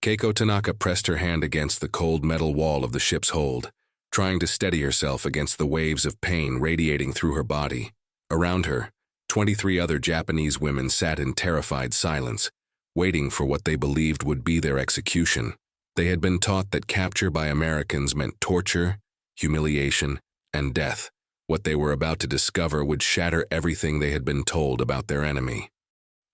Keiko Tanaka pressed her hand against the cold metal wall of the ship's hold, trying to steady herself against the waves of pain radiating through her body. Around her, 23 other Japanese women sat in terrified silence, waiting for what they believed would be their execution. They had been taught that capture by Americans meant torture, humiliation, and death. What they were about to discover would shatter everything they had been told about their enemy.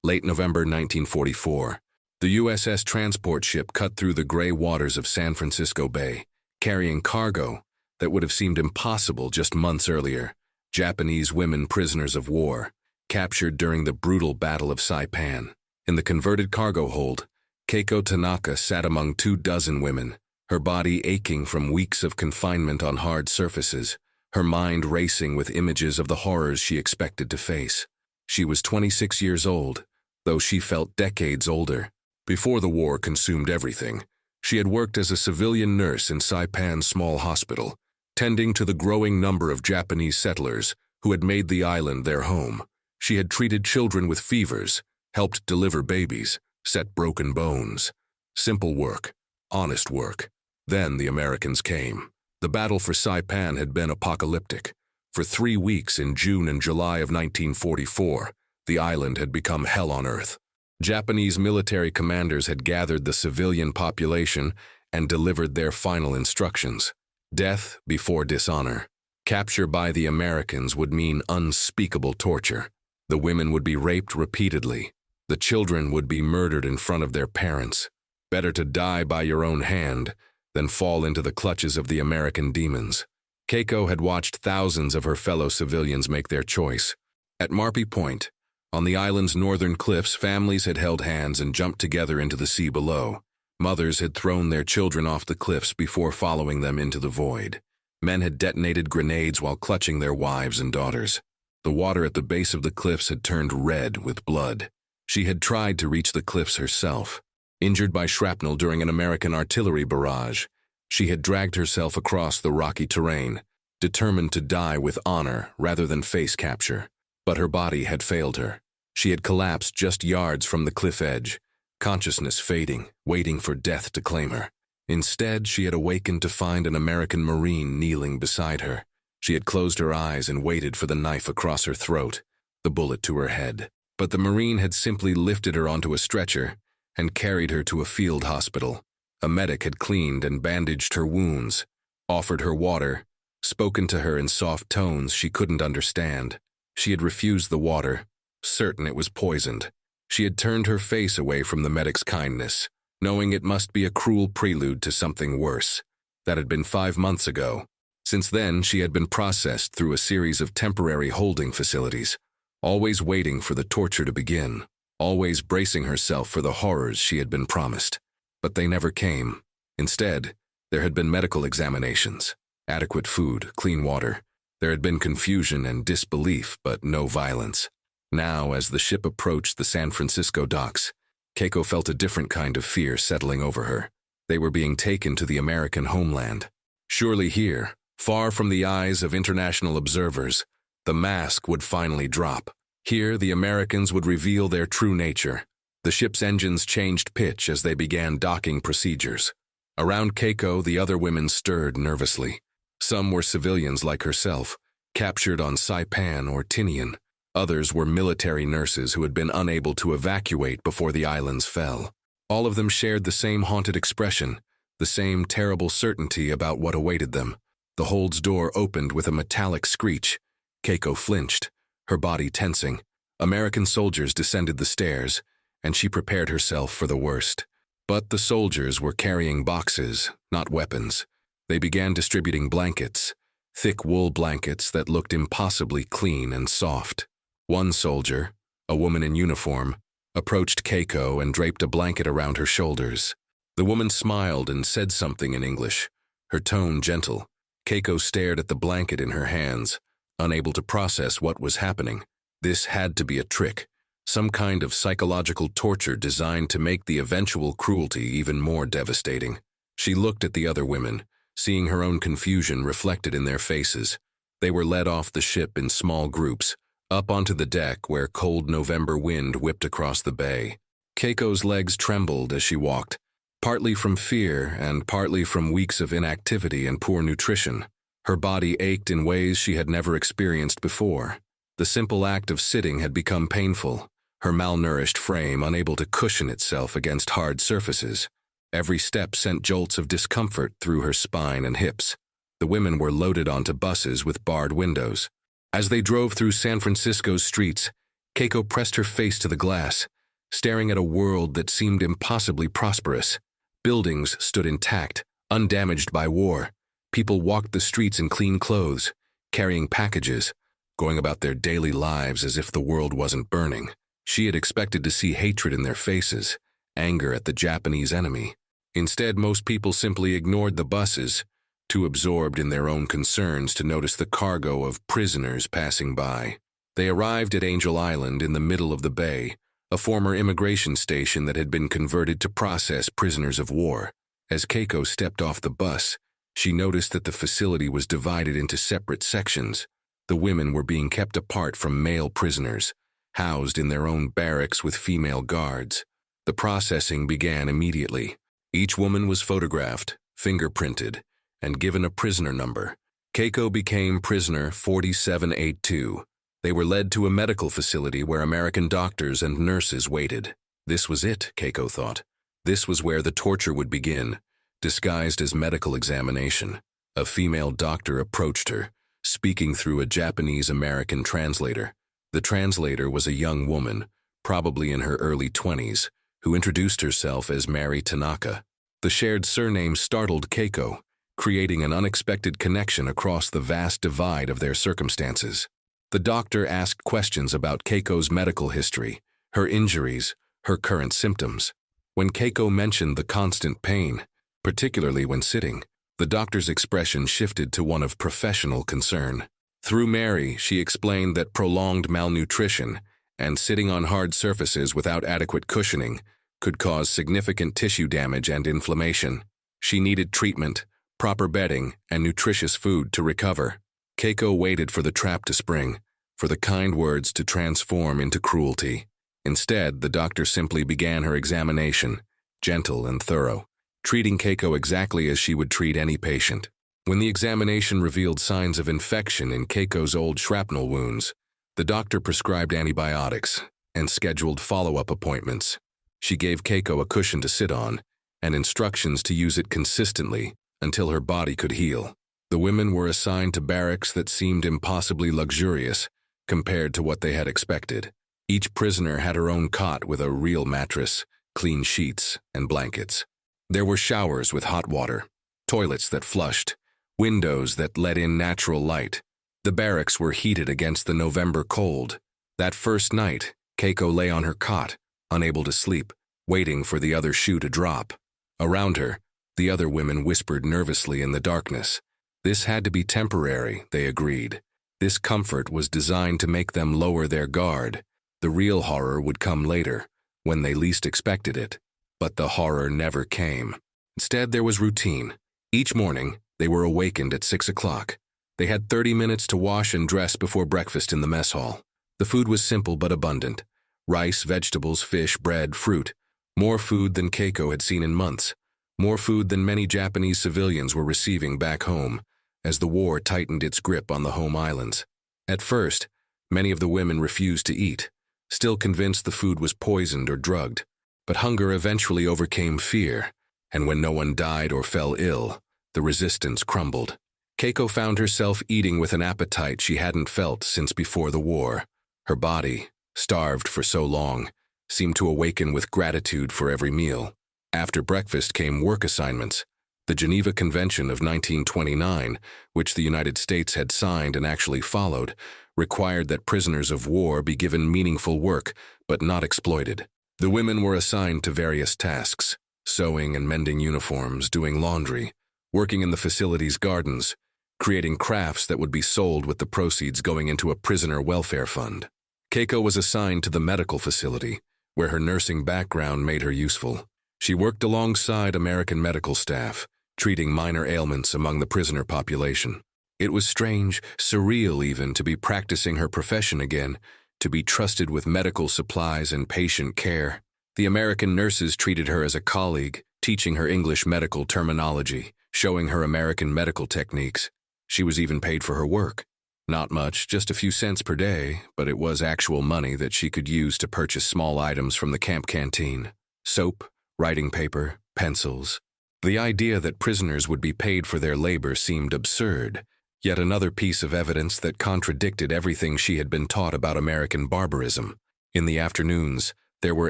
Late November 1944, the USS transport ship cut through the gray waters of San Francisco Bay, carrying cargo that would have seemed impossible just months earlier. Japanese women prisoners of war, captured during the brutal Battle of Saipan. In the converted cargo hold, Keiko Tanaka sat among 24 women, her body aching from weeks of confinement on hard surfaces, her mind racing with images of the horrors she expected to face. She was 26 years old, though she felt decades older. Before the war consumed everything, she had worked as a civilian nurse in Saipan's small hospital, tending to the growing number of Japanese settlers who had made the island their home. She had treated children with fevers, helped deliver babies, set broken bones. Simple work, honest work. Then the Americans came. The battle for Saipan had been apocalyptic. For 3 weeks in June and July of 1944, the island had become hell on earth. Japanese military commanders had gathered the civilian population and delivered their final instructions. Death before dishonor. Capture by the Americans would mean unspeakable torture. The women would be raped repeatedly. The children would be murdered in front of their parents. Better to die by your own hand than fall into the clutches of the American demons. Keiko had watched thousands of her fellow civilians make their choice. At Marpy Point, on the island's northern cliffs, families had held hands and jumped together into the sea below. Mothers had thrown their children off the cliffs before following them into the void. Men had detonated grenades while clutching their wives and daughters. The water at the base of the cliffs had turned red with blood. She had tried to reach the cliffs herself. Injured by shrapnel during an American artillery barrage, she had dragged herself across the rocky terrain, determined to die with honor rather than face capture. But her body had failed her. She had collapsed just yards from the cliff edge, consciousness fading, waiting for death to claim her. Instead, she had awakened to find an American Marine kneeling beside her. She had closed her eyes and waited for the knife across her throat, the bullet to her head. But the Marine had simply lifted her onto a stretcher and carried her to a field hospital. A medic had cleaned and bandaged her wounds, offered her water, spoken to her in soft tones she couldn't understand. She had refused the water, certain it was poisoned. She had turned her face away from the medic's kindness, knowing it must be a cruel prelude to something worse. That had been 5 months ago. Since then, she had been processed through a series of temporary holding facilities, always waiting for the torture to begin, always bracing herself for the horrors she had been promised. But they never came. Instead, there had been medical examinations, adequate food, clean water. There had been confusion and disbelief, but no violence. Now, as the ship approached the San Francisco docks, Keiko felt a different kind of fear settling over her. They were being taken to the American homeland. Surely here, far from the eyes of international observers, the mask would finally drop. Here, the Americans would reveal their true nature. The ship's engines changed pitch as they began docking procedures. Around Keiko, the other women stirred nervously. Some were civilians like herself, captured on Saipan or Tinian. Others were military nurses who had been unable to evacuate before the islands fell. All of them shared the same haunted expression, the same terrible certainty about what awaited them. The hold's door opened with a metallic screech. Keiko flinched, her body tensing. American soldiers descended the stairs, and she prepared herself for the worst. But the soldiers were carrying boxes, not weapons. They began distributing blankets, thick wool blankets that looked impossibly clean and soft. One soldier, a woman in uniform, approached Keiko and draped a blanket around her shoulders. The woman smiled and said something in English, her tone gentle. Keiko stared at the blanket in her hands, unable to process what was happening. This had to be a trick, some kind of psychological torture designed to make the eventual cruelty even more devastating. She looked at the other women, seeing her own confusion reflected in their faces. They were led off the ship in small groups, up onto the deck where cold November wind whipped across the bay. Keiko's legs trembled as she walked, Partly from fear and partly from weeks of inactivity and poor nutrition, her body ached in ways she had never experienced before. The simple act of sitting had become painful, her malnourished frame unable to cushion itself against hard surfaces. Every step sent jolts of discomfort through her spine and hips. The women were loaded onto buses with barred windows. As they drove through San Francisco's streets, Keiko pressed her face to the glass, staring at a world that seemed impossibly prosperous. Buildings stood intact, undamaged by war. People walked the streets in clean clothes, carrying packages, going about their daily lives as if the world wasn't burning. She had expected to see hatred in their faces, anger at the Japanese enemy. Instead, most people simply ignored the buses, too absorbed in their own concerns to notice the cargo of prisoners passing by. They arrived at Angel Island in the middle of the bay, a former immigration station that had been converted to process prisoners of war. As Keiko stepped off the bus, she noticed that the facility was divided into separate sections. The women were being kept apart from male prisoners, housed in their own barracks with female guards. The processing began immediately. Each woman was photographed, fingerprinted, and given a prisoner number. Keiko became prisoner 4782. They were led to a medical facility where American doctors and nurses waited. This was it, Keiko thought. This was where the torture would begin, disguised as medical examination. A female doctor approached her, speaking through a Japanese-American translator. The translator was a young woman, probably in her early 20s, who introduced herself as Mary Tanaka. The shared surname startled Keiko, creating an unexpected connection across the vast divide of their circumstances. The doctor asked questions about Keiko's medical history, her injuries, her current symptoms. When Keiko mentioned the constant pain, particularly when sitting, the doctor's expression shifted to one of professional concern. Through Mary, she explained that prolonged malnutrition and sitting on hard surfaces without adequate cushioning could cause significant tissue damage and inflammation. She needed treatment, proper bedding, and nutritious food to recover. Keiko waited for the trap to spring, for the kind words to transform into cruelty. Instead, the doctor simply began her examination, gentle and thorough, treating Keiko exactly as she would treat any patient. When the examination revealed signs of infection in Keiko's old shrapnel wounds, the doctor prescribed antibiotics and scheduled follow-up appointments. She gave Keiko a cushion to sit on and instructions to use it consistently until her body could heal. The women were assigned to barracks that seemed impossibly luxurious compared to what they had expected. Each prisoner had her own cot with a real mattress, clean sheets, and blankets. There were showers with hot water, toilets that flushed, windows that let in natural light. The barracks were heated against the November cold. That first night, Keiko lay on her cot, unable to sleep, waiting for the other shoe to drop. Around her, the other women whispered nervously in the darkness. This had to be temporary, they agreed. This comfort was designed to make them lower their guard. The real horror would come later, when they least expected it. But the horror never came. Instead, there was routine. Each morning, they were awakened at 6 o'clock. They had 30 minutes to wash and dress before breakfast in the mess hall. The food was simple but abundant. Rice, vegetables, fish, bread, fruit. More food than Keiko had seen in months. More food than many Japanese civilians were receiving back home, as the war tightened its grip on the home islands. At first, many of the women refused to eat, still convinced the food was poisoned or drugged. But hunger eventually overcame fear, and when no one died or fell ill, the resistance crumbled. Keiko found herself eating with an appetite she hadn't felt since before the war. Her body, starved for so long, seemed to awaken with gratitude for every meal. After breakfast came work assignments. The Geneva Convention of 1929, which the United States had signed and actually followed, required that prisoners of war be given meaningful work, but not exploited. The women were assigned to various tasks: sewing and mending uniforms, doing laundry, working in the facility's gardens, creating crafts that would be sold with the proceeds going into a prisoner welfare fund. Keiko was assigned to the medical facility, where her nursing background made her useful. She worked alongside American medical staff, treating minor ailments among the prisoner population. It was strange, surreal even, to be practicing her profession again, to be trusted with medical supplies and patient care. The American nurses treated her as a colleague, teaching her English medical terminology, showing her American medical techniques. She was even paid for her work. Not much, just a few cents per day, but it was actual money that she could use to purchase small items from the camp canteen. Soap, writing paper, pencils. The idea that prisoners would be paid for their labor seemed absurd. Yet another piece of evidence that contradicted everything she had been taught about American barbarism. In the afternoons, there were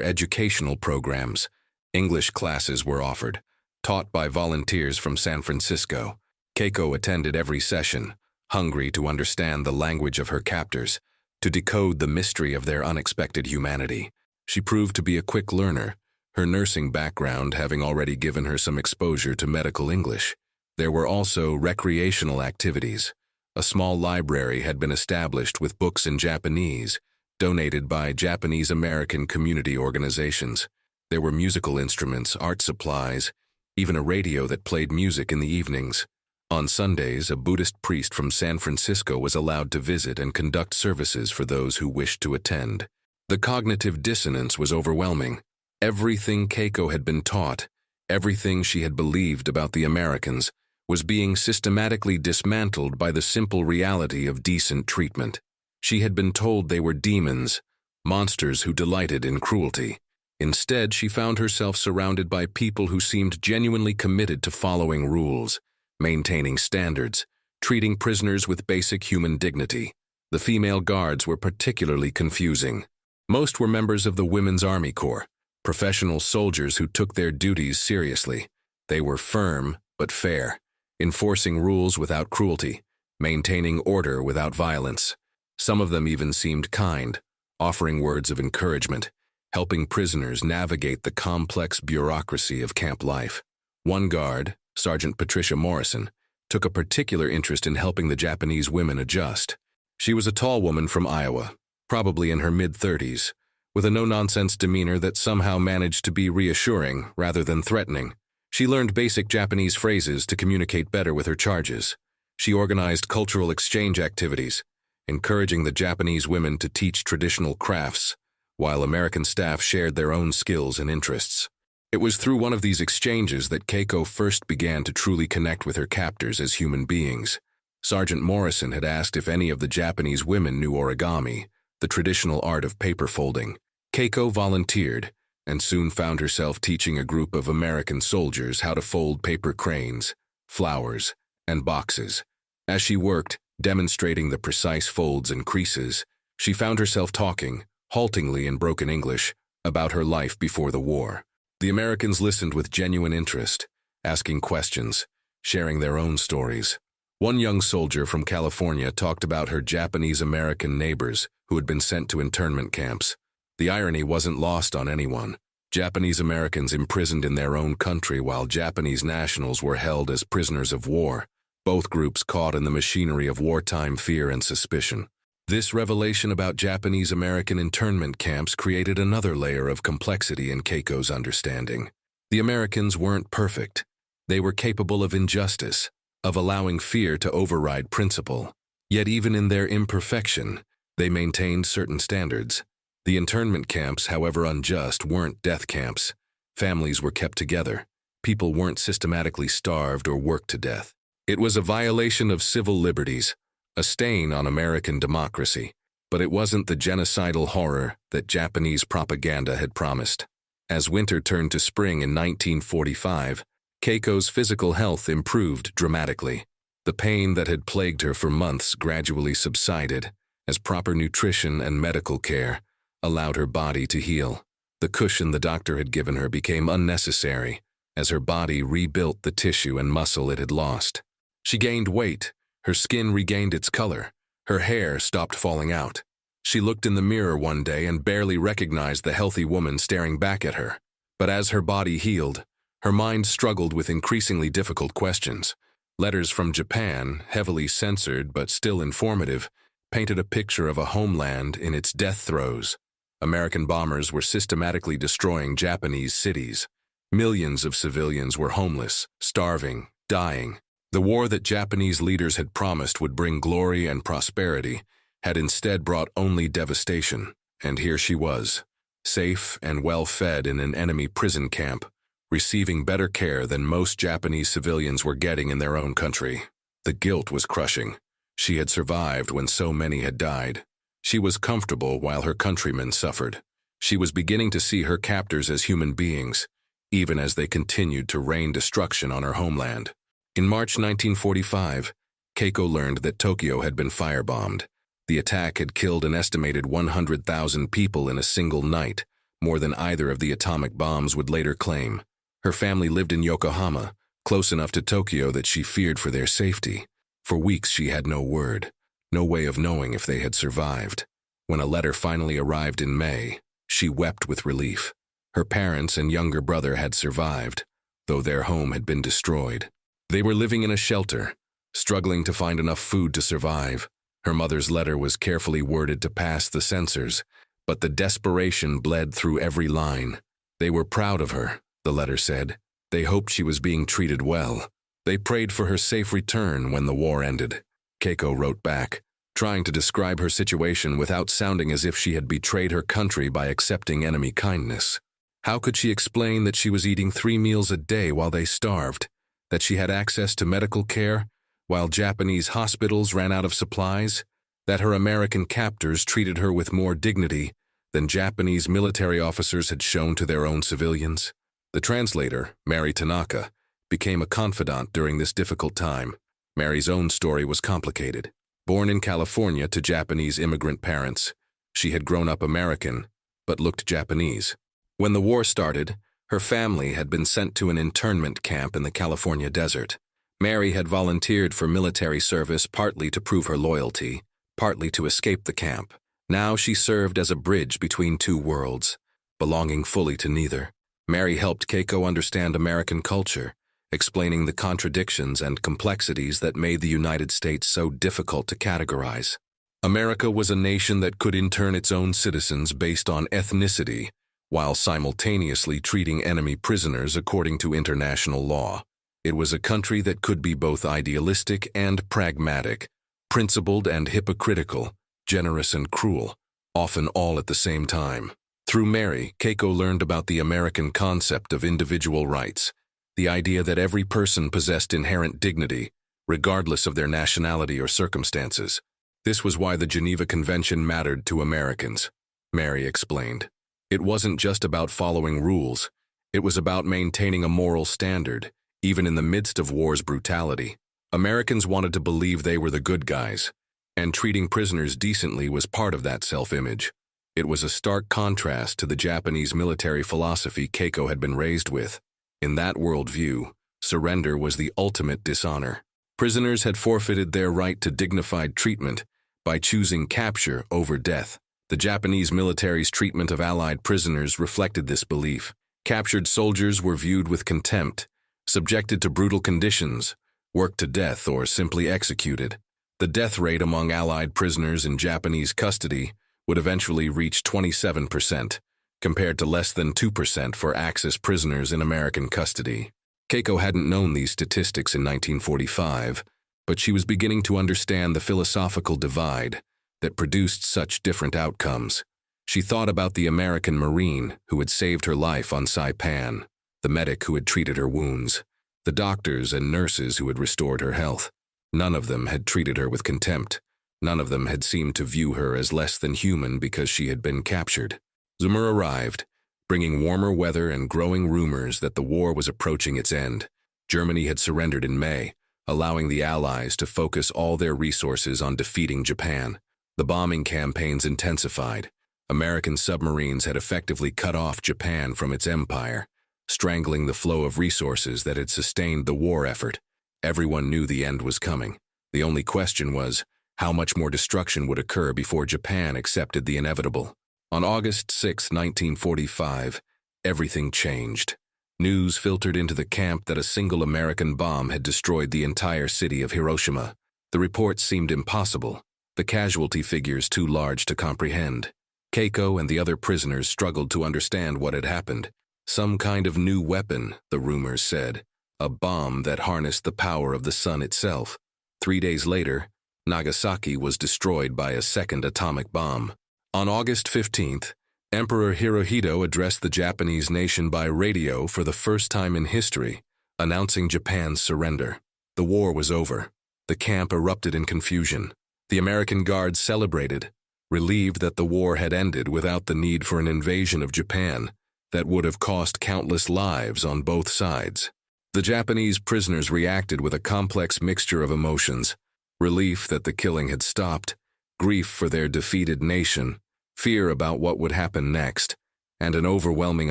educational programs. English classes were offered, taught by volunteers from San Francisco. Keiko attended every session, hungry to understand the language of her captors, to decode the mystery of their unexpected humanity. She proved to be a quick learner, her nursing background having already given her some exposure to medical English. There were also recreational activities. A small library had been established with books in Japanese, donated by Japanese American community organizations. There were musical instruments, art supplies, even a radio that played music in the evenings. On Sundays, a Buddhist priest from San Francisco was allowed to visit and conduct services for those who wished to attend. The cognitive dissonance was overwhelming. Everything Keiko had been taught, everything she had believed about the Americans, was being systematically dismantled by the simple reality of decent treatment. She had been told they were demons, monsters who delighted in cruelty. Instead, she found herself surrounded by people who seemed genuinely committed to following rules, maintaining standards, treating prisoners with basic human dignity. The female guards were particularly confusing. Most were members of the Women's Army Corps, professional soldiers who took their duties seriously. They were firm but fair, enforcing rules without cruelty, maintaining order without violence. Some of them even seemed kind, offering words of encouragement, helping prisoners navigate the complex bureaucracy of camp life. One guard, Sergeant Patricia Morrison, took a particular interest in helping the Japanese women adjust. She was a tall woman from Iowa, probably in her mid-30s, with a no-nonsense demeanor that somehow managed to be reassuring rather than threatening. She learned basic Japanese phrases to communicate better with her charges. She organized cultural exchange activities, encouraging the Japanese women to teach traditional crafts, while American staff shared their own skills and interests. It was through one of these exchanges that Keiko first began to truly connect with her captors as human beings. Sergeant Morrison had asked if any of the Japanese women knew origami, the traditional art of paper folding. Keiko volunteered, and soon found herself teaching a group of American soldiers how to fold paper cranes, flowers, and boxes. As she worked, demonstrating the precise folds and creases, she found herself talking, haltingly in broken English, about her life before the war. The Americans listened with genuine interest, asking questions, sharing their own stories. One young soldier from California talked about her Japanese-American neighbors who had been sent to internment camps. The irony wasn't lost on anyone. Japanese Americans imprisoned in their own country while Japanese nationals were held as prisoners of war, both groups caught in the machinery of wartime fear and suspicion. This revelation about Japanese American internment camps created another layer of complexity in Keiko's understanding. The Americans weren't perfect. They were capable of injustice, of allowing fear to override principle. Yet even in their imperfection, they maintained certain standards. The internment camps, however unjust, weren't death camps. Families were kept together. People weren't systematically starved or worked to death. It was a violation of civil liberties, a stain on American democracy, but it wasn't the genocidal horror that Japanese propaganda had promised. As winter turned to spring in 1945, Keiko's physical health improved dramatically. The pain that had plagued her for months gradually subsided, as proper nutrition and medical care allowed her body to heal. The cushion the doctor had given her became unnecessary, as her body rebuilt the tissue and muscle it had lost. She gained weight, her skin regained its color, her hair stopped falling out. She looked in the mirror one day and barely recognized the healthy woman staring back at her. But as her body healed, her mind struggled with increasingly difficult questions. Letters from Japan, heavily censored but still informative, painted a picture of a homeland in its death throes. American bombers were systematically destroying Japanese cities. Millions of civilians were homeless, starving, dying. The war that Japanese leaders had promised would bring glory and prosperity had instead brought only devastation. And here she was, safe and well-fed in an enemy prison camp, receiving better care than most Japanese civilians were getting in their own country. The guilt was crushing. She had survived when so many had died. She was comfortable while her countrymen suffered. She was beginning to see her captors as human beings, even as they continued to rain destruction on her homeland. In March 1945, Keiko learned that Tokyo had been firebombed. The attack had killed an estimated 100,000 people in a single night, more than either of the atomic bombs would later claim. Her family lived in Yokohama, close enough to Tokyo that she feared for their safety. For weeks she had no word, no way of knowing if they had survived. When a letter finally arrived in May, she wept with relief. Her parents and younger brother had survived, though their home had been destroyed. They were living in a shelter, struggling to find enough food to survive. Her mother's letter was carefully worded to pass the censors, but the desperation bled through every line. They were proud of her, the letter said. They hoped she was being treated well. They prayed for her safe return when the war ended. Keiko wrote back, trying to describe her situation without sounding as if she had betrayed her country by accepting enemy kindness. How could she explain that she was eating 3 meals a day while they starved, that she had access to medical care while Japanese hospitals ran out of supplies, that her American captors treated her with more dignity than Japanese military officers had shown to their own civilians? The translator, Keiko Tanaka, became a confidant during this difficult time. Mary's own story was complicated. Born in California to Japanese immigrant parents, she had grown up American, but looked Japanese. When the war started, her family had been sent to an internment camp in the California desert. Mary had volunteered for military service partly to prove her loyalty, partly to escape the camp. Now she served as a bridge between two worlds, belonging fully to neither. Mary helped Keiko understand American culture, explaining the contradictions and complexities that made the United States so difficult to categorize. America was a nation that could intern its own citizens based on ethnicity, while simultaneously treating enemy prisoners according to international law. It was a country that could be both idealistic and pragmatic, principled and hypocritical, generous and cruel, often all at the same time. Through Mary, Keiko learned about the American concept of individual rights, the idea that every person possessed inherent dignity, regardless of their nationality or circumstances. This was why the Geneva Convention mattered to Americans, Mary explained. It wasn't just about following rules, it was about maintaining a moral standard, even in the midst of war's brutality. Americans wanted to believe they were the good guys, and treating prisoners decently was part of that self-image. It was a stark contrast to the Japanese military philosophy Keiko had been raised with. In that worldview, surrender was the ultimate dishonor. Prisoners had forfeited their right to dignified treatment by choosing capture over death. The Japanese military's treatment of Allied prisoners reflected this belief. Captured soldiers were viewed with contempt, subjected to brutal conditions, worked to death, or simply executed. The death rate among Allied prisoners in Japanese custody would eventually reach 27%, compared to less than 2% for Axis prisoners in American custody. Keiko hadn't known these statistics in 1945, but she was beginning to understand the philosophical divide that produced such different outcomes. She thought about the American Marine who had saved her life on Saipan, the medic who had treated her wounds, the doctors and nurses who had restored her health. None of them had treated her with contempt. None of them had seemed to view her as less than human because she had been captured. Summer arrived, bringing warmer weather and growing rumors that the war was approaching its end. Germany had surrendered in May, allowing the Allies to focus all their resources on defeating Japan. The bombing campaigns intensified. American submarines had effectively cut off Japan from its empire, strangling the flow of resources that had sustained the war effort. Everyone knew the end was coming. The only question was, how much more destruction would occur before Japan accepted the inevitable? On August 6, 1945, everything changed. News filtered into the camp that a single American bomb had destroyed the entire city of Hiroshima. The reports seemed impossible, the casualty figures too large to comprehend. Keiko and the other prisoners struggled to understand what had happened. Some kind of new weapon, the rumors said, a bomb that harnessed the power of the sun itself. 3 days later, Nagasaki was destroyed by a second atomic bomb. On August 15th, Emperor Hirohito addressed the Japanese nation by radio for the first time in history, announcing Japan's surrender. The war was over. The camp erupted in confusion. The American Guard celebrated, relieved that the war had ended without the need for an invasion of Japan that would have cost countless lives on both sides. The Japanese prisoners reacted with a complex mixture of emotions: relief that the killing had stopped, grief for their defeated nation, fear about what would happen next, and an overwhelming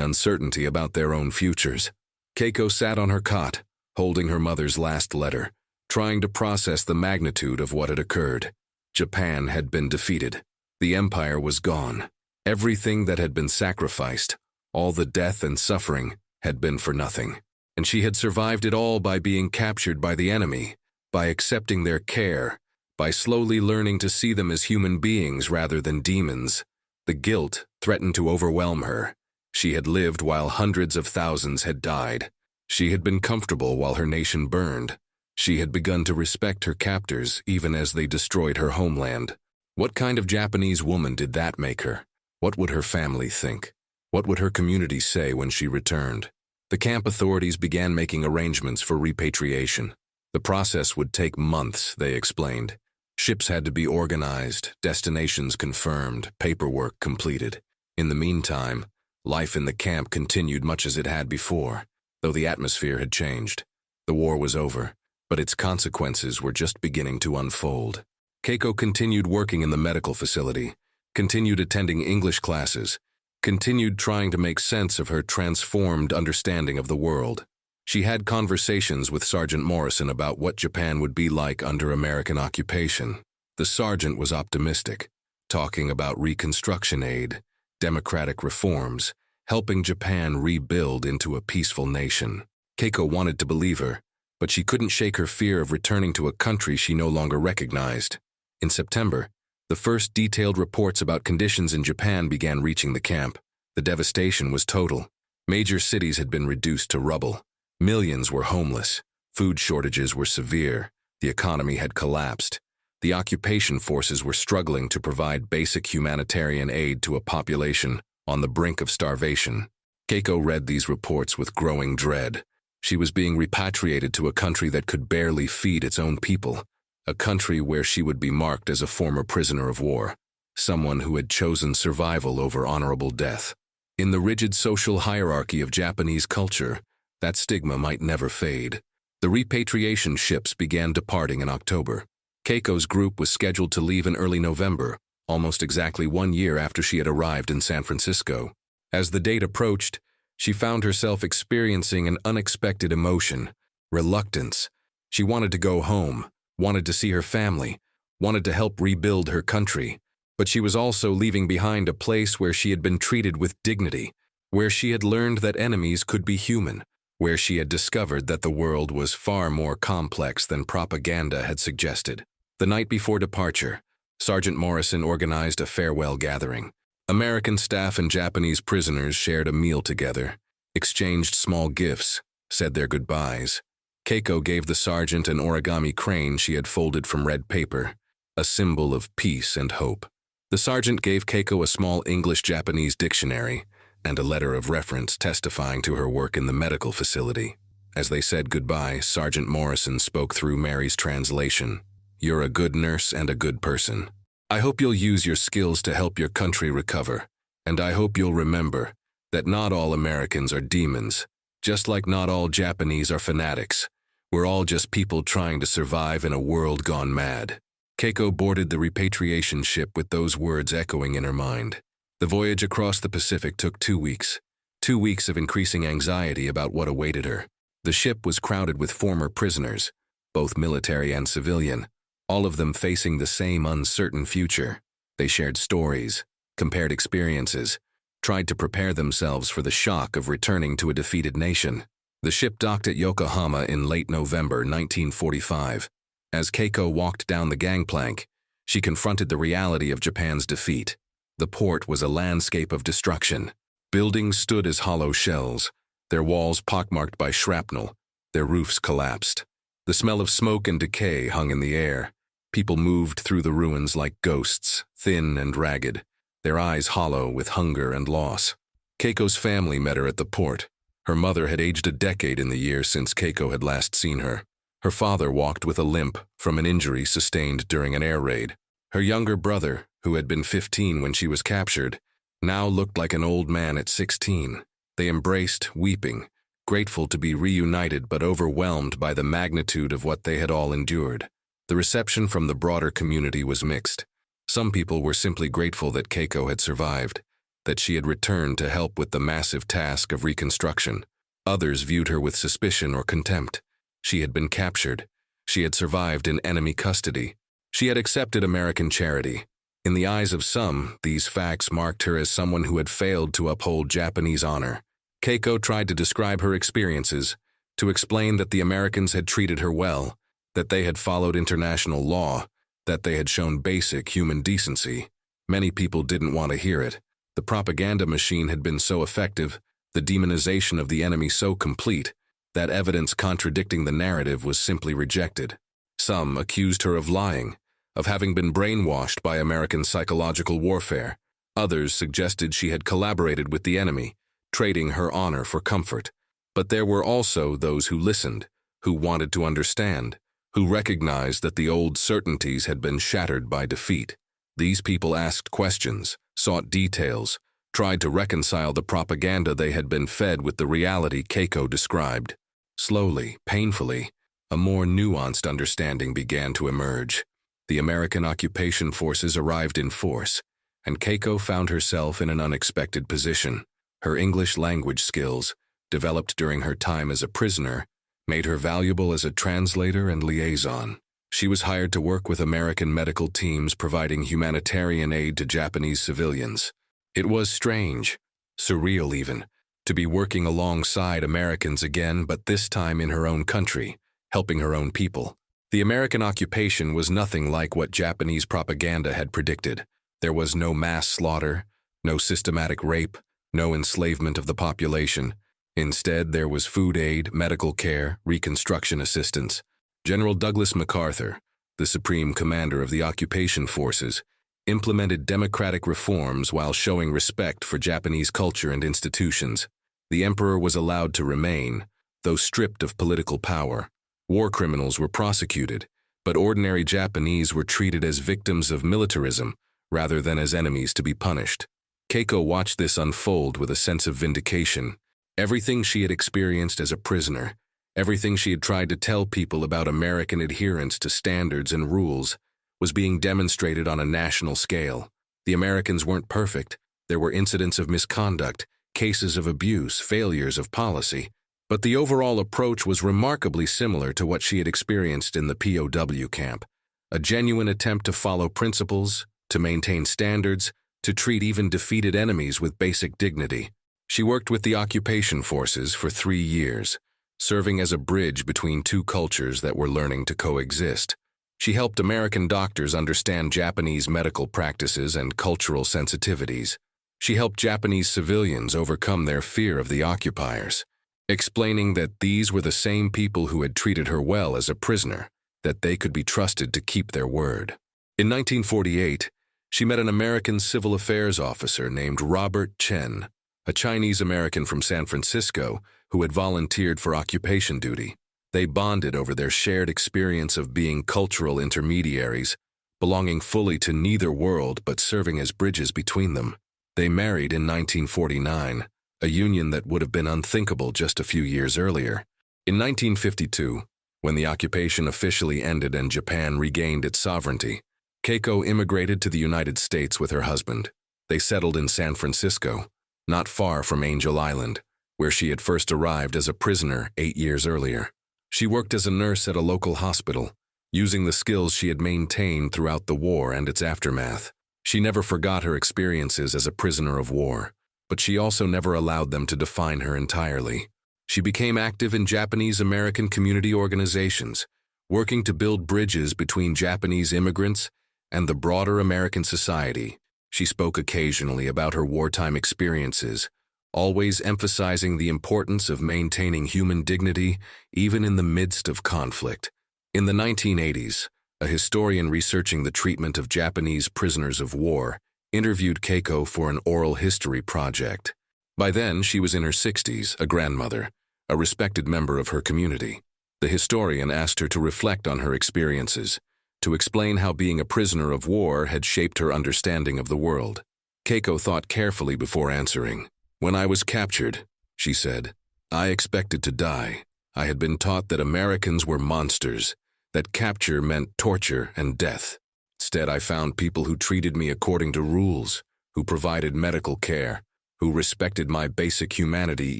uncertainty about their own futures. Keiko sat on her cot, holding her mother's last letter, trying to process the magnitude of what had occurred. Japan had been defeated. The empire was gone. Everything that had been sacrificed, all the death and suffering, had been for nothing. And she had survived it all by being captured by the enemy, by accepting their care, by slowly learning to see them as human beings rather than demons. The guilt threatened to overwhelm her. She had lived while hundreds of thousands had died. She had been comfortable while her nation burned. She had begun to respect her captors even as they destroyed her homeland. What kind of Japanese woman did that make her? What would her family think? What would her community say when she returned? The camp authorities began making arrangements for repatriation. The process would take months, they explained. Ships had to be organized, destinations confirmed, paperwork completed. In the meantime, life in the camp continued much as it had before, though the atmosphere had changed. The war was over, but its consequences were just beginning to unfold. Keiko continued working in the medical facility, continued attending English classes, continued trying to make sense of her transformed understanding of the world. She had conversations with Sergeant Morrison about what Japan would be like under American occupation. The sergeant was optimistic, talking about reconstruction aid, democratic reforms, helping Japan rebuild into a peaceful nation. Keiko wanted to believe her, but she couldn't shake her fear of returning to a country she no longer recognized. In September, the first detailed reports about conditions in Japan began reaching the camp. The devastation was total. Major cities had been reduced to rubble. Millions were homeless. Food shortages were severe. The economy had collapsed. The occupation forces were struggling to provide basic humanitarian aid to a population on the brink of starvation. Keiko read these reports with growing dread. She was being repatriated to a country that could barely feed its own people, a country where she would be marked as a former prisoner of war, someone who had chosen survival over honorable death. In the rigid social hierarchy of Japanese culture, that stigma might never fade. The repatriation ships began departing in October. Keiko's group was scheduled to leave in early November, almost exactly 1 year after she had arrived in San Francisco. As the date approached, she found herself experiencing an unexpected emotion: reluctance. She wanted to go home, wanted to see her family, wanted to help rebuild her country. But she was also leaving behind a place where she had been treated with dignity, where she had learned that enemies could be human, where she had discovered that the world was far more complex than propaganda had suggested. The night before departure, Sergeant Morrison organized a farewell gathering. American staff and Japanese prisoners shared a meal together, exchanged small gifts, said their goodbyes. Keiko gave the sergeant an origami crane she had folded from red paper, a symbol of peace and hope. The sergeant gave Keiko a small English-Japanese dictionary and a letter of reference testifying to her work in the medical facility. As they said goodbye, Sergeant Morrison spoke through Mary's translation. "You're a good nurse and a good person. I hope you'll use your skills to help your country recover, and I hope you'll remember that not all Americans are demons, just like not all Japanese are fanatics. We're all just people trying to survive in a world gone mad." Keiko boarded the repatriation ship with those words echoing in her mind. The voyage across the Pacific took 2 weeks. 2 weeks of increasing anxiety about what awaited her. The ship was crowded with former prisoners, both military and civilian, all of them facing the same uncertain future. They shared stories, compared experiences, tried to prepare themselves for the shock of returning to a defeated nation. The ship docked at Yokohama in late November 1945. As Keiko walked down the gangplank, she confronted the reality of Japan's defeat. The port was a landscape of destruction. Buildings stood as hollow shells, their walls pockmarked by shrapnel, their roofs collapsed. The smell of smoke and decay hung in the air. People moved through the ruins like ghosts, thin and ragged. their eyes hollow with hunger and loss. Keiko's family met her at the port. Her mother had aged a decade in the years since Keiko had last seen her. Her father walked with a limp from an injury sustained during an air raid. Her younger brother, who had been 15 when she was captured, now looked like an old man at 16. They embraced, weeping, grateful to be reunited but overwhelmed by the magnitude of what they had all endured. The reception from the broader community was mixed. Some people were simply grateful that Keiko had survived, that she had returned to help with the massive task of reconstruction. Others viewed her with suspicion or contempt. She had been captured. She had survived in enemy custody. She had accepted American charity. In the eyes of some, these facts marked her as someone who had failed to uphold Japanese honor. Keiko tried to describe her experiences, to explain that the Americans had treated her well, that they had followed international law, that they had shown basic human decency. Many people didn't want to hear it. The propaganda machine had been so effective, the demonization of the enemy so complete, that evidence contradicting the narrative was simply rejected. Some accused her of lying, of having been brainwashed by American psychological warfare. Others suggested she had collaborated with the enemy, trading her honor for comfort. But there were also those who listened, who wanted to understand, who recognized that the old certainties had been shattered by defeat. These people asked questions, sought details, tried to reconcile the propaganda they had been fed with the reality Keiko described. Slowly, painfully, a more nuanced understanding began to emerge. The American occupation forces arrived in force, and Keiko found herself in an unexpected position. Her English language skills, developed during her time as a prisoner, made her valuable as a translator and liaison. She was hired to work with American medical teams providing humanitarian aid to Japanese civilians. It was strange, surreal even, to be working alongside Americans again, but this time in her own country, helping her own people. The American occupation was nothing like what Japanese propaganda had predicted. There was no mass slaughter, no systematic rape, no enslavement of the population. Instead, there was food aid, medical care, reconstruction assistance. General Douglas MacArthur, the supreme commander of the occupation forces, implemented democratic reforms while showing respect for Japanese culture and institutions. The emperor was allowed to remain, though stripped of political power. War criminals were prosecuted, but ordinary Japanese were treated as victims of militarism rather than as enemies to be punished. Keiko watched this unfold with a sense of vindication. Everything she had experienced as a prisoner, everything she had tried to tell people about American adherence to standards and rules, was being demonstrated on a national scale. The Americans weren't perfect. There were incidents of misconduct, cases of abuse, failures of policy, but the overall approach was remarkably similar to what she had experienced in the POW camp. A genuine attempt to follow principles, to maintain standards, to treat even defeated enemies with basic dignity. She worked with the occupation forces for 3 years, serving as a bridge between two cultures that were learning to coexist. She helped American doctors understand Japanese medical practices and cultural sensitivities. She helped Japanese civilians overcome their fear of the occupiers, explaining that these were the same people who had treated her well as a prisoner, that they could be trusted to keep their word. In 1948, she met an American civil affairs officer named Robert Chen, a Chinese-American from San Francisco who had volunteered for occupation duty. They bonded over their shared experience of being cultural intermediaries, belonging fully to neither world but serving as bridges between them. They married in 1949, a union that would have been unthinkable just a few years earlier. In 1952, when the occupation officially ended and Japan regained its sovereignty, Keiko immigrated to the United States with her husband. They settled in San Francisco, not far from Angel Island, where she had first arrived as a prisoner 8 years earlier. She worked as a nurse at a local hospital, using the skills she had maintained throughout the war and its aftermath. She never forgot her experiences as a prisoner of war, but she also never allowed them to define her entirely. She became active in Japanese-American community organizations, working to build bridges between Japanese immigrants and the broader American society. She spoke occasionally about her wartime experiences, always emphasizing the importance of maintaining human dignity even in the midst of conflict. In the 1980s, a historian researching the treatment of Japanese prisoners of war interviewed Keiko for an oral history project. By then, she was in her 60s, a grandmother, a respected member of her community. The historian asked her to reflect on her experiences, to explain how being a prisoner of war had shaped her understanding of the world. Keiko thought carefully before answering. "When I was captured," she said, "I expected to die. I had been taught that Americans were monsters, that capture meant torture and death. Instead, I found people who treated me according to rules, who provided medical care, who respected my basic humanity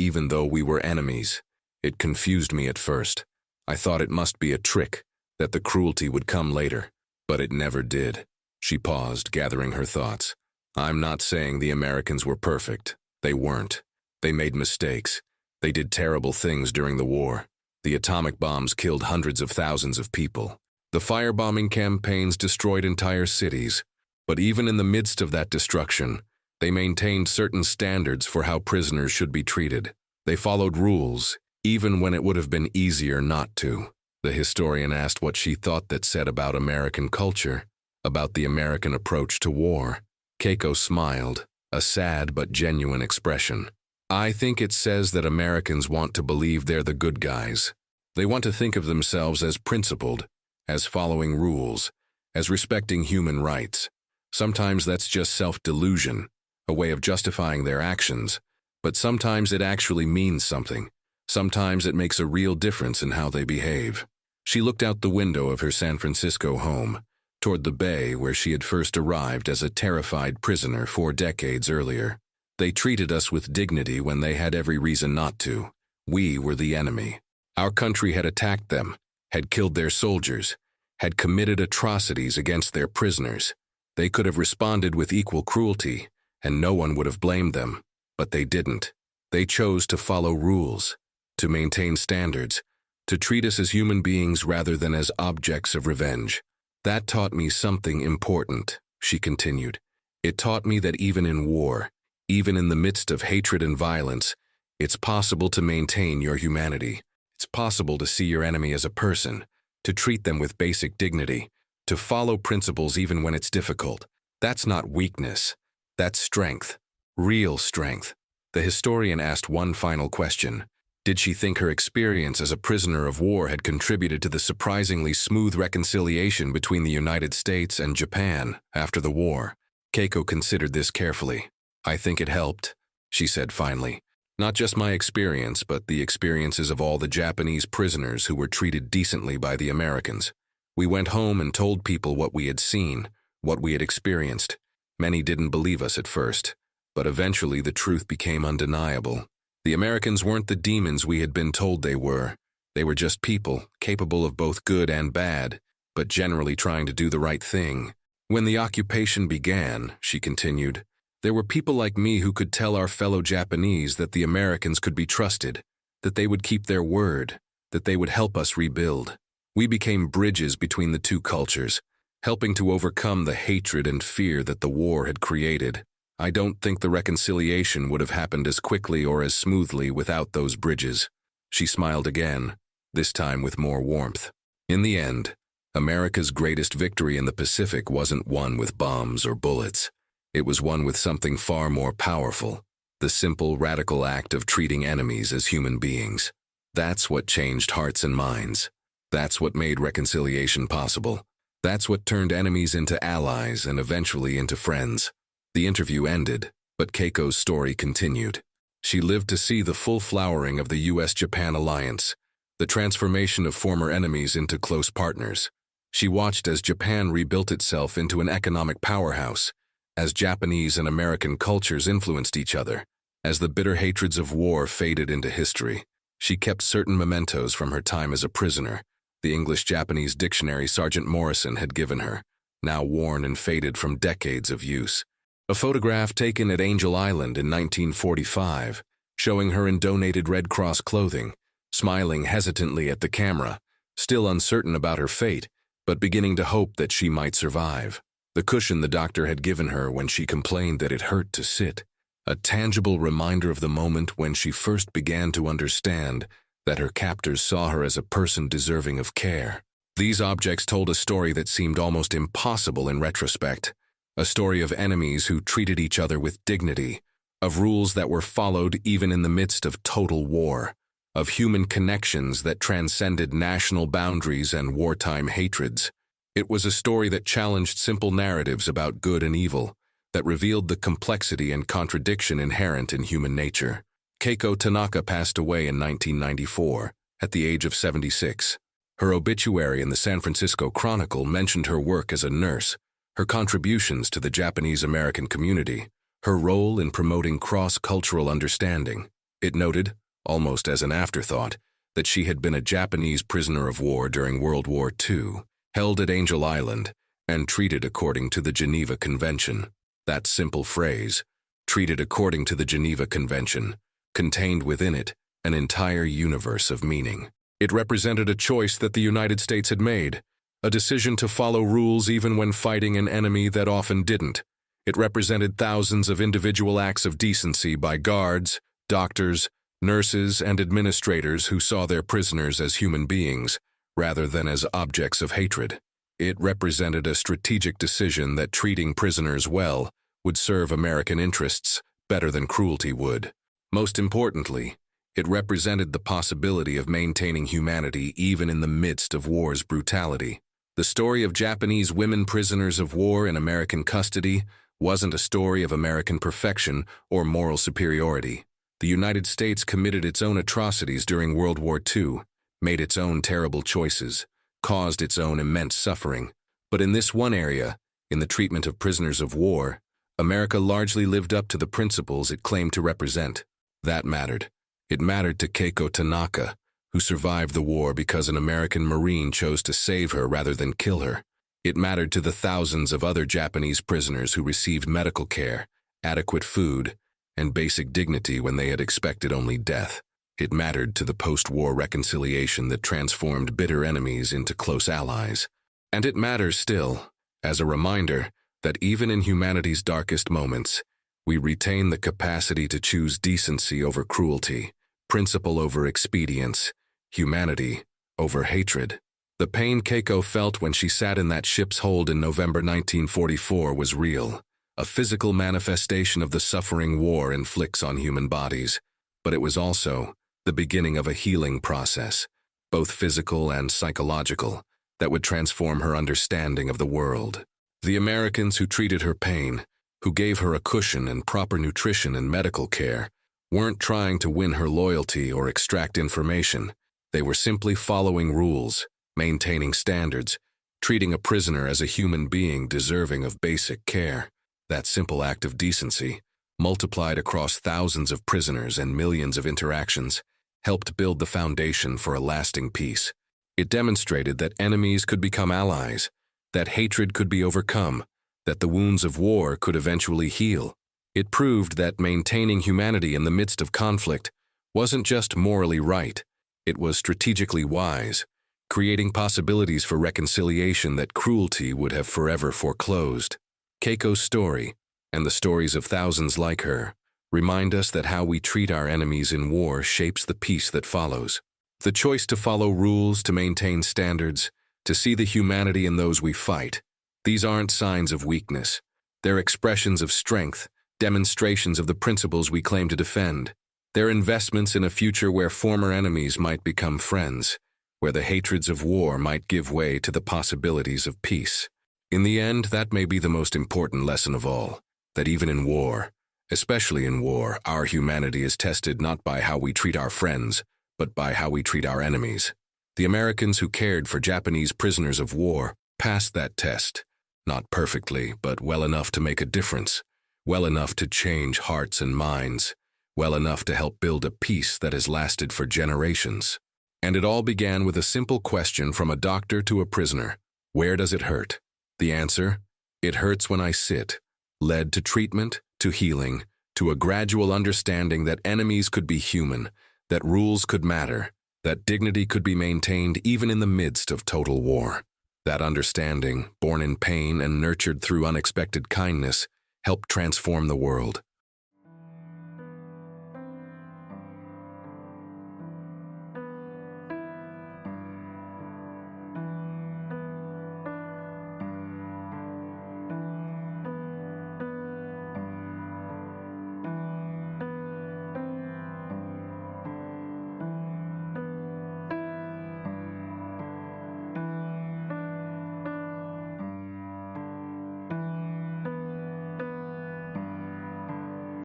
even though we were enemies. It confused me at first. I thought it must be a trick, that the cruelty would come later, but it never did." She paused, gathering her thoughts. "I'm not saying the Americans were perfect. They weren't. They made mistakes. They did terrible things during the war. The atomic bombs killed hundreds of thousands of people. The firebombing campaigns destroyed entire cities. But even in the midst of that destruction, they maintained certain standards for how prisoners should be treated. They followed rules, even when it would have been easier not to." The historian asked what she thought that said about American culture, about the American approach to war. Keiko smiled, a sad but genuine expression. "I think it says that Americans want to believe they're the good guys. They want to think of themselves as principled, as following rules, as respecting human rights. Sometimes that's just self-delusion, a way of justifying their actions, but sometimes it actually means something. Sometimes it makes a real difference in how they behave." She looked out the window of her San Francisco home, toward the bay where she had first arrived as a terrified prisoner 4 decades earlier. "They treated us with dignity when they had every reason not to. We were the enemy. Our country had attacked them, had killed their soldiers, had committed atrocities against their prisoners. They could have responded with equal cruelty, and no one would have blamed them, but they didn't. They chose to follow rules, to maintain standards, to treat us as human beings rather than as objects of revenge. That taught me something important," she continued. "It taught me that even in war, even in the midst of hatred and violence, it's possible to maintain your humanity. It's possible to see your enemy as a person, to treat them with basic dignity, to follow principles even when it's difficult. That's not weakness. That's strength, real strength." The historian asked one final question. Did she think her experience as a prisoner of war had contributed to the surprisingly smooth reconciliation between the United States and Japan after the war? Keiko considered this carefully. "I think it helped," she said finally. "Not just my experience, but the experiences of all the Japanese prisoners who were treated decently by the Americans. We went home and told people what we had seen, what we had experienced. Many didn't believe us at first, but eventually the truth became undeniable. The Americans weren't the demons we had been told they were. They were just people, capable of both good and bad, but generally trying to do the right thing. When the occupation began," she continued, "there were people like me who could tell our fellow Japanese that the Americans could be trusted, that they would keep their word, that they would help us rebuild. We became bridges between the two cultures, helping to overcome the hatred and fear that the war had created. I don't think the reconciliation would have happened as quickly or as smoothly without those bridges." She smiled again, this time with more warmth. "In the end, America's greatest victory in the Pacific wasn't won with bombs or bullets. It was won with something far more powerful, the simple, radical act of treating enemies as human beings. That's what changed hearts and minds. That's what made reconciliation possible. That's what turned enemies into allies and eventually into friends." The interview ended, but Keiko's story continued. She lived to see the full flowering of the U.S.-Japan alliance, the transformation of former enemies into close partners. She watched as Japan rebuilt itself into an economic powerhouse, as Japanese and American cultures influenced each other, as the bitter hatreds of war faded into history. She kept certain mementos from her time as a prisoner, the English-Japanese dictionary Sergeant Morrison had given her, now worn and faded from decades of use. A photograph taken at Angel Island in 1945, showing her in donated Red Cross clothing, smiling hesitantly at the camera, still uncertain about her fate, but beginning to hope that she might survive. The cushion the doctor had given her when she complained that it hurt to sit, a tangible reminder of the moment when she first began to understand that her captors saw her as a person deserving of care. These objects told a story that seemed almost impossible in retrospect, A story of enemies who treated each other with dignity, of rules that were followed even in the midst of total war, of human connections that transcended national boundaries and wartime hatreds. It was a story that challenged simple narratives about good and evil, that revealed the complexity and contradiction inherent in human nature. Keiko Tanaka passed away in 1994, at the age of 76. Her obituary in the San Francisco Chronicle mentioned her work as a nurse, her contributions to the Japanese-American community, her role in promoting cross-cultural understanding. It noted, almost as an afterthought, that she had been a Japanese prisoner of war during World War II, held at Angel Island, and treated according to the Geneva Convention. That simple phrase, treated according to the Geneva Convention, contained within it an entire universe of meaning. It represented a choice that the United States had made, a decision to follow rules even when fighting an enemy that often didn't. It represented thousands of individual acts of decency by guards, doctors, nurses, and administrators who saw their prisoners as human beings, rather than as objects of hatred. It represented a strategic decision that treating prisoners well would serve American interests better than cruelty would. Most importantly, it represented the possibility of maintaining humanity even in the midst of war's brutality. The story of Japanese women prisoners of war in American custody wasn't a story of American perfection or moral superiority. The United States committed its own atrocities during World War II, made its own terrible choices, caused its own immense suffering. But in this one area, in the treatment of prisoners of war, America largely lived up to the principles it claimed to represent. That mattered. It mattered to Keiko Tanaka, who survived the war because an American Marine chose to save her rather than kill her. It mattered to the thousands of other Japanese prisoners who received medical care, adequate food, and basic dignity when they had expected only death. It mattered to the post-war reconciliation that transformed bitter enemies into close allies. And it matters still, as a reminder that even in humanity's darkest moments, we retain the capacity to choose decency over cruelty, principle over expedience, humanity over hatred. The pain Keiko felt when she sat in that ship's hold in November 1944 was real, a physical manifestation of the suffering war inflicts on human bodies, but it was also the beginning of a healing process, both physical and psychological, that would transform her understanding of the world. The Americans who treated her pain, who gave her a cushion and proper nutrition and medical care, weren't trying to win her loyalty or extract information. They were simply following rules, maintaining standards, treating a prisoner as a human being deserving of basic care. That simple act of decency, multiplied across thousands of prisoners and millions of interactions, helped build the foundation for a lasting peace. It demonstrated that enemies could become allies, that hatred could be overcome, that the wounds of war could eventually heal. It proved that maintaining humanity in the midst of conflict wasn't just morally right, it was strategically wise, creating possibilities for reconciliation that cruelty would have forever foreclosed. Keiko's story, and the stories of thousands like her, remind us that how we treat our enemies in war shapes the peace that follows. The choice to follow rules, to maintain standards, to see the humanity in those we fight, these aren't signs of weakness. They're expressions of strength, demonstrations of the principles we claim to defend. They're investments in a future where former enemies might become friends, where the hatreds of war might give way to the possibilities of peace. In the end, that may be the most important lesson of all, that even in war, especially in war, our humanity is tested not by how we treat our friends, but by how we treat our enemies. The Americans who cared for Japanese prisoners of war passed that test, not perfectly, but well enough to make a difference, well enough to change hearts and minds, well enough to help build a peace that has lasted for generations. And it all began with a simple question from a doctor to a prisoner: where does it hurt? The answer: it hurts when I sit, led to treatment, to healing, to a gradual understanding that enemies could be human, that rules could matter, that dignity could be maintained even in the midst of total war. That understanding, born in pain and nurtured through unexpected kindness, helped transform the world.